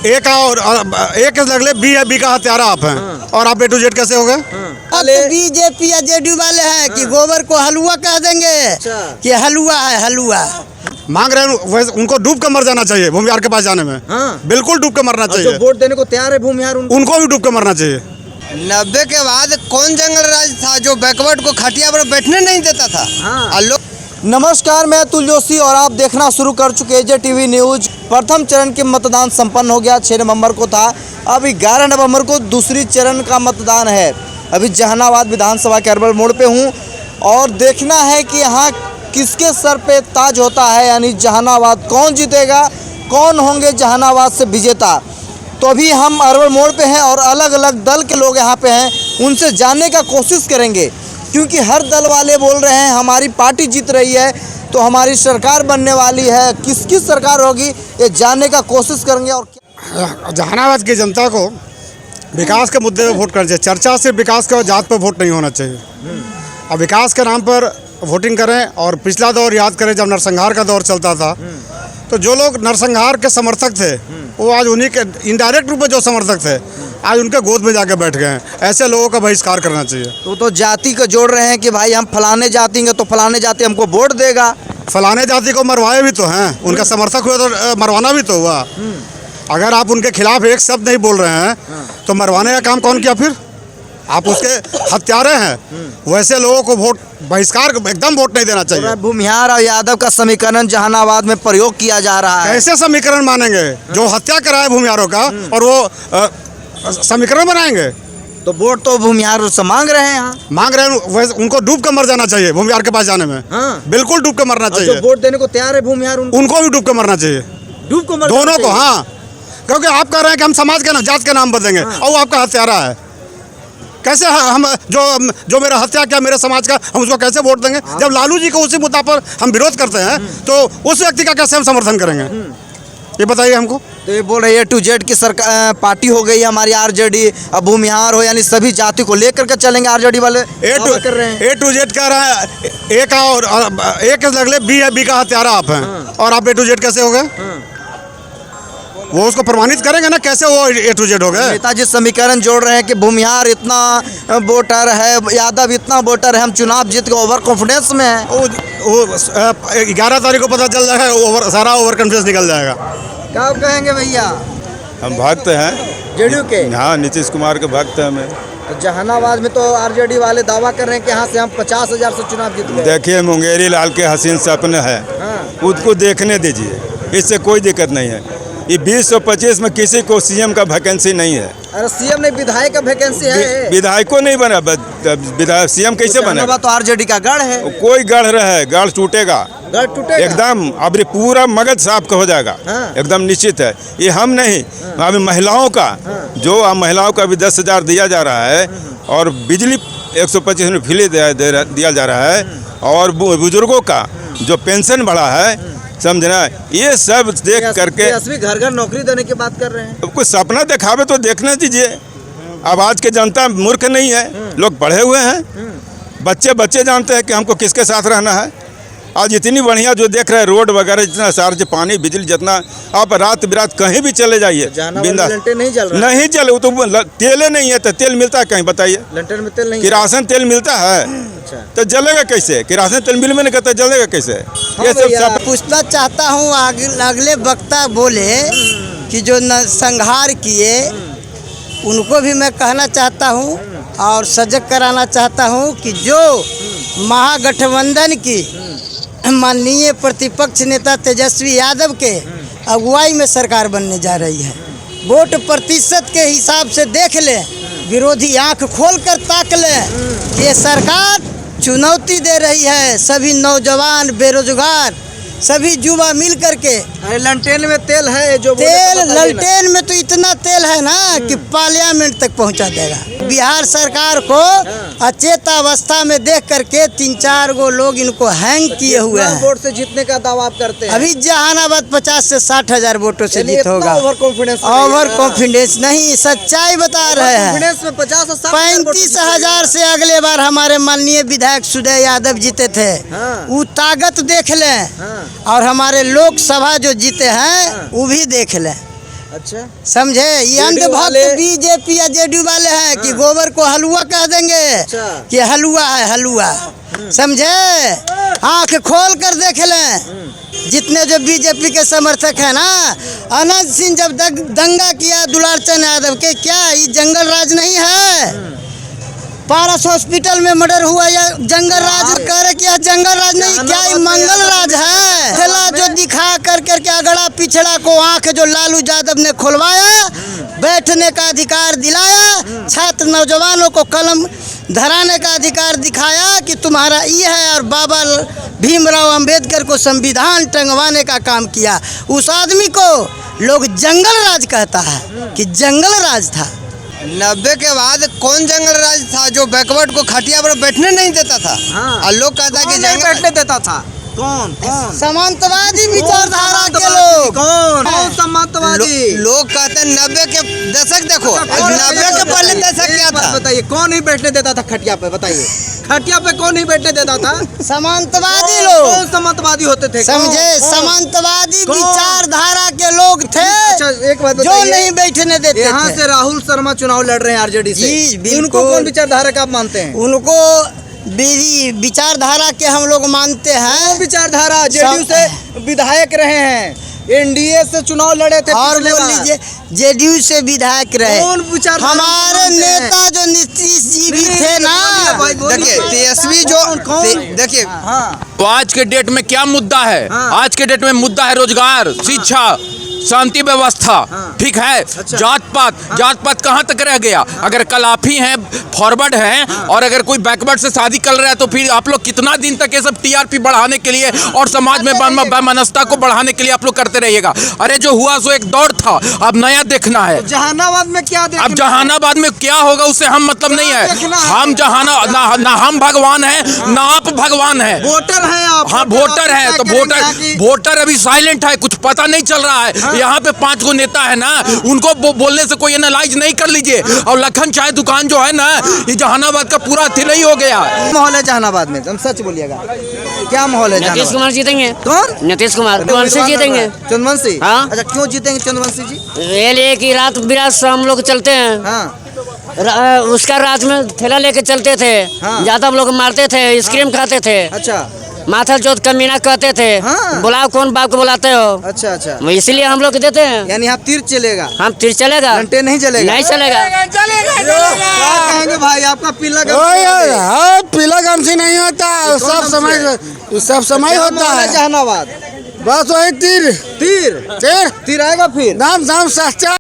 एक लगले बी का हत्यारा आप हैं। और आप A to Z कैसे हो गए? अब तो बीजेपी या जेडीयू वाले हैं कि गोबर को हलवा कह देंगे कि हलवा है हलवा। मांग रहे हैं उनको डूब कर मर जाना चाहिए भूमिहार के पास जाने में। बिल्कुल डूब कर मरना चाहिए। जो वोट देने को तैयार है भूमिहार उनको भी डूब कर मरना चाहिए। 90 के बाद कौन जंगल राज था जो बैकवर्ड को खटिया पर बैठने नहीं देता था? नमस्कार, मैं अतुल जोशी और आप देखना शुरू कर चुके AJTV न्यूज। प्रथम चरण के मतदान संपन्न हो गया, 6 नवंबर को था। अब 11 नवंबर को दूसरी चरण का मतदान है। अभी जहानाबाद विधानसभा के अरवल मोड़ पे हूँ और देखना है कि यहाँ किसके सर पे ताज होता है, यानी जहानाबाद कौन जीतेगा, कौन होंगे जहानाबाद से विजेता। तो अभी हम अरवल मोड़ पे हैं और अलग अलग दल के लोग यहाँ पे हैं, उनसे जानने का कोशिश करेंगे, क्योंकि हर दल वाले बोल रहे हैं हमारी पार्टी जीत रही है तो हमारी सरकार बनने वाली है। किसकी सरकार होगी ये जानने का कोशिश करेंगे। और जहानाबाद की जनता को विकास के मुद्दे पे वोट करना चाहिए। चर्चा सिर्फ विकास के जात पर वोट नहीं होना चाहिए। अब विकास के नाम पर वोटिंग करें। और पिछला दौर याद करें जब नरसंहार का दौर चलता था, तो जो लोग नरसंहार के समर्थक थे वो आज उन्हीं के इनडायरेक्ट रूप में जो समर्थक थे आज उनके गोद में जाके बैठ गए हैं। ऐसे लोगों का बहिष्कार करना चाहिए। तो जाति को जोड़ रहे हैं कि भाई हम फलाने जाति हैं तो फलाने जाति हमको वोट देगा। फलाने जाति को मरवाए भी तो हैं, उनका समर्थक हुए तो मरवाना भी तो हुआ। अगर आप उनके खिलाफ एक शब्द नहीं बोल रहे हैं तो मरवाने का काम कौन किया? फिर आप उसके हत्यारे हैं। वैसे लोगों को वोट बहिष्कार एकदम वोट नहीं देना चाहिए। भूमिहार और यादव का समीकरण जहानाबाद में प्रयोग किया जा रहा है। कैसे समीकरण मानेंगे? जो हत्या कराए भूमिहारों का और वो समीकरण बनाएंगे? तो वोट तो भूमिहार से मांग रहे हैं। यहाँ मांग रहे हैं उनको डूब कर मर जाना चाहिए भूमिहार के पास जाने में। बिल्कुल डूब कर मरना चाहिए। जो वोट देने को तैयार है भूमिहार उनको भी डूब कर मरना चाहिए। डूब को दोनों को। हाँ, क्योंकि आप कह रहे हैं कि हम समाज के जात के नाम बदलेंगे और वो आपका हत्यारा है। कैसे हम जो मेरा हत्या किया मेरे समाज का, हम उसको कैसे वोट देंगे? जब लालू जी को उसी मुद्दा पर हम विरोध करते हैं तो उस व्यक्ति का कैसे हम समर्थन करेंगे? ये बताइए हमको। तो ये बोल रहे A to Z की सरकार पार्टी हो गई हमारी RJD। अब भूमिहार हो यानी सभी जाति को लेकर के चलेंगे RJD वाले। A to Z कह रहा है। एक लगले बी का हत्यारा आप हैं। और आप A to Z कैसे हो गए? वो उसको प्रमाणित करेंगे ना कैसे वो A to Z हो गए। नेताजी समीकरण जोड़ रहे हैं कि भूमिहार इतना वोटर है, यादव इतना वोटर है, हम चुनाव जीत के ओवर कॉन्फिडेंस में है। वो 11 तारीख को पता चल जाएगा, सारा ओवर कॉन्फिडेंस निकल जाएगा। क्या कहेंगे भैया? हम भक्त हैं जेडीयू के। हाँ, नीतीश कुमार के भक्त हैं हमें। तो जहानाबाद में तो RJD वाले दावा कर रहे हैं कि यहाँ से हम 50,000 से चुनाव जीत गए। देखिए, मुंगेरी लाल के हसीन सपने हैं, उसको देखने दीजिए, इससे कोई दिक्कत नहीं है। ये 2025 में किसी को CM का वैकेंसी नहीं है। अरे CM नहीं, विधायक का वैकेंसी है। विधायकों नहीं बना, विधायक CM कैसे बने? तो RJD का गढ़ है। कोई गढ़ रहे, गढ़ टूटेगा, गढ़ टूटेगा एकदम। अब पूरा मगध साफ हो जाएगा, एकदम निश्चित है। ये हम नहीं, अभी महिलाओं का जो महिलाओं का भी 10,000 दिया जा रहा है और बिजली 125 में फ्री दिया जा रहा है और बुजुर्गों का जो पेंशन बढ़ा है, समझना, ये सब देख करके घर घर नौकरी देने की बात कर रहे हैं। कुछ सपना दिखावे तो देखने दीजिए। अब आज के जनता मूर्ख नहीं है, लोग पढ़े हुए हैं। बच्चे जानते हैं कि हमको किसके साथ रहना है। आज इतनी बढ़िया जो देख रहे हैं रोड वगैरह, जितना सारा पानी बिजली, जितना आप रात बिरात कहीं भी चले जाइए बिंदास नहीं चले। वो तो तेल नहीं है तो तेल मिलता है कहीं? बताइए, लंटन में तेल नहीं, किरासन तेल मिलता है तो जलेगा कैसे? किरासन तेल मिल में नहीं करता, जलेगा कैसे? ये सब पूछना चाहता हूँ। अगले वक्ता बोले कि जो संहार किए उनको भी मैं कहना चाहता हूँ और सजग कराना चाहता हूँ कि जो महागठबंधन की माननीय प्रतिपक्ष नेता तेजस्वी यादव के अगुवाई में सरकार बनने जा रही है, वोट प्रतिशत के हिसाब से देख ले, विरोधी आंख खोल कर ताक ले। ये सरकार चुनौती दे रही है सभी नौजवान, बेरोजगार, सभी युवा मिल करके। अरे लंटेन में तेल है, जो तेल ललटेन में तो इतना तेल है ना कि पार्लियामेंट तक पहुंचा देगा। बिहार सरकार को अचेतावस्था में देख करके 3-4 गो लोग इनको हैंग किए हुए हैं। वोट से जीतने का दावा आप करते हैं। अभी जहानाबाद 50 से 60,000 वोटों से जीत होगा। ओवर कॉन्फिडेंस नहीं, सच्चाई बता रहे हैं। 35,000 से अगले बार हमारे माननीय विधायक सुदय यादव जीते थे। वो ताकत देख लें और हमारे लोकसभा जो जीते हैं वो भी देख लें। अच्छा समझे। ये JDU अंधभक्त वाले- बीजेपी या जेडीयू वाले हैं कि गोबर को हलवा कह देंगे अच्छा। कि हलवा है हलवा, समझे। आंख खोल कर देख लें जितने जो बीजेपी के समर्थक हैं ना, अनंत सिंह जब दंगा किया दुलारचंद यादव के, क्या ये जंगल राज नहीं है? पारस हॉस्पिटल में मर्डर हुआ या जंगल राज कह रहे कि यह जंगल राज नहीं, क्या ये मंगल राज है? ठेला जो दिखा कर करके अगड़ा पिछड़ा को आंख जो लालू यादव ने खुलवाया, बैठने का अधिकार दिलाया, छात्र नौजवानों को कलम धराने का अधिकार दिखाया कि तुम्हारा ये है, और बाबा भीमराव अंबेडकर को संविधान टंगवाने का काम किया। उस आदमी को लोग जंगल राज कहता है कि जंगल राज था। 90 के बाद कौन जंगल राज था जो बैकवर्ड को खटिया पर बैठने नहीं देता था? हाँ। और लोग कहता है कि नहीं जंगल बैठने देता था। कौन कौन समांतवादी विचारधारा के लोग, कौन समांतवादी? लोग कहते हैं 90 के दशक देखो, कौन 90 के पहले दशक क्या एक बात था? बताइए, कौन नहीं बैठने देता था खटिया पे? बताइए, खटिया पे कौन नहीं बैठने देता था? समांतवादी कौन लोग, समांतवादी होते थे? समझे। कौन? समांतवादी कौन? विचारधारा के लोग थे अच्छा, एक बात जो बताइए, नहीं बैठने देते यहाँ थे। से राहुल शर्मा चुनाव लड़ रहे हैं आरजेडी से। जी, बिल्कुल। उनको कौन विचारधारा का आप मानते हैं? उनको विचारधारा के हम लोग मानते हैं। कौन विचारधारा? जेडीयू से विधायक रहे हैं, एनडीए से चुनाव लड़े थे और पिछले बोल बार। लीजिए जेडीयू से विधायक रहे। कौन विचारधारा हमारे मानते हैं? नेता जो नीतीश जी भी नहीं, थे ना, बोलिए भाई, देखिए बोलिए। तेजस्वी जो कौन? देखिए हाँ, तो आज के डेट में क्या मुद्दा है? हाँ। आज के डेट में मुद्दा है रोजगार, शिक्षा, शांति व्यवस्था, हाँ। ठीक है। अच्छा। जात पात कहाँ तक रह गया? अगर कल आप ही हैं फॉरवर्ड हैं और अगर कोई बैकवर्ड से शादी कर रहा है तो फिर आप लोग कितना दिन तक ये सब टीआरपी बढ़ाने के लिए और समाज में वैमनस्यता को बढ़ाने के लिए आप लोग करते रहिएगा? अरे जो हुआ सो एक दौर था, अब नया देखना है। जहानाबाद में क्या देखना? अब जहानाबाद में क्या होगा उससे हम मतलब नहीं देखना है। है? हम ना हम भगवान हैं ना आप भगवान हैं। वोटर हैं आप? हाँ वोटर है, तो वोटर वोटर अभी साइलेंट है, कुछ पता नहीं चल रहा है। यहाँ पे 5 गो नेता है ना, उनको बोलने से कोई एनालाइज नहीं कर लीजिए। और लखन चाय दुकान जो है ना, ये जहानाबाद का पूरा अथी नहीं हो गया। माहौल है जहानाबाद में, तुम सच बोलिएगा, क्या माहौल है नीतीश जहानाबाद? कुमार जीतेंगे। कौन? नीतीश कुमार चंद्रवंशी जीतेंगे। चंद्रवंशी? हाँ। अच्छा, क्यों जीतेंगे चंद्रवंशी जी? ये लिए कि रात बिरात से हम लोग चलते हैं, हाँ, उसका रात में थैला लेके चलते थे, हाँ। ज्यादा लोग मारते थे, आइसक्रीम खाते थे, अच्छा माथा चौथ कमीना कहते थे। हाँ। बुलाओ कौन बाप को बुलाते हो? अच्छा अच्छा, इसलिए हम लोग देते हैं। यानी यहाँ तीर चलेगा, हम तीर चलेगा, घंटे नहीं चलेगा? नहीं चलेगा। क्या कहेंगे भाई, आपका पीला पीला गमछी नहीं होता, सब समय होता है। जहानाबाद बस वही तीर तीर तीर तीर आएगा फिर। दाम दाम सच्चा